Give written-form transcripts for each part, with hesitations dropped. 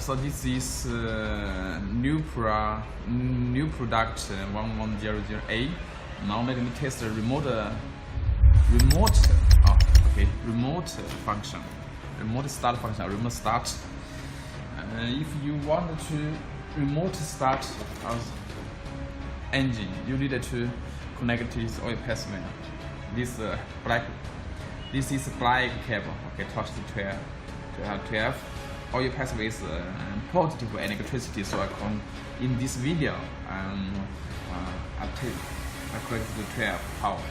So this is new product 1100A. Now let me test the remote function, remote start function, remote start. If you want to remote start engine, you need to connect to this oil pathway. This is black cable. Okay, touch the 12. Oil pathway is positive electricity. So in this video, I connect the 12 power.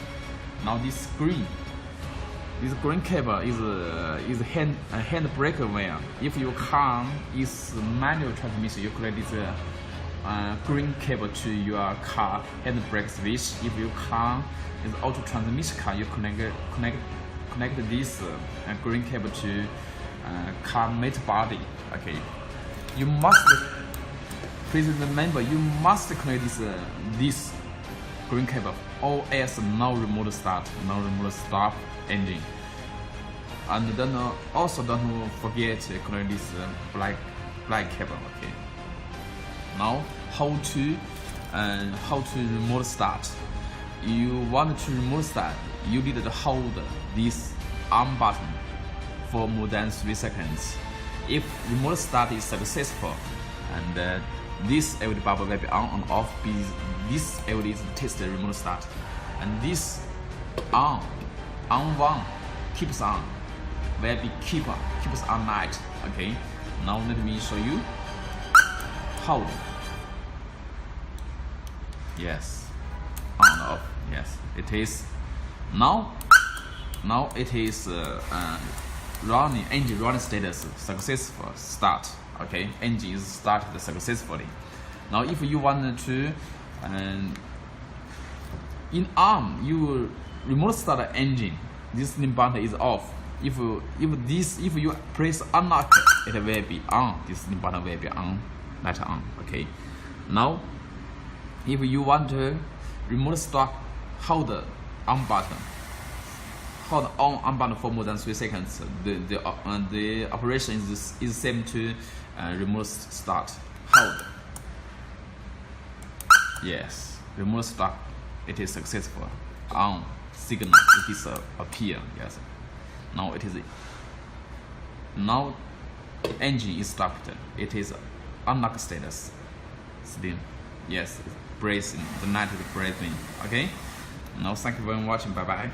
Now this green cable is a handbrake wire. If your car is manual transmission, you connect this green cable to your car handbrake switch. If your car is auto transmission car, you connect this green cable to car mate body. Okay, you must please remember, you must connect this green cable or else no remote start, no remote stop engine. And then also don't forget to connect this black cable. Okay, now how to remote start. You want to remote start, you need to hold this arm button for more than 3 seconds. If remote start is successful, and this LED bulb will be on and off. This LED is test the remote start, and this on one keeps on, will be keeps on night. Okay, now let me show you. Hold. Yes, on and off. Yes, it is. Now it is running. Engine running status successful start. Okay, engine is started successfully. Now if you want to in arm, you remote start engine, this button is off. If you press unlock, it will be on. This button will be on, later on. Okay, now if you want to remote start, hold the on button. Hold on button for more than 3 seconds. The operation is same to remote start. Hold. Yes, remote start. It is successful. On signal, it is appear. Yes. Now it is. Now engine is stopped. It is unlock status. Still. Yes, bracing. The night is bracing. Okay. Now thank you for watching. Bye bye.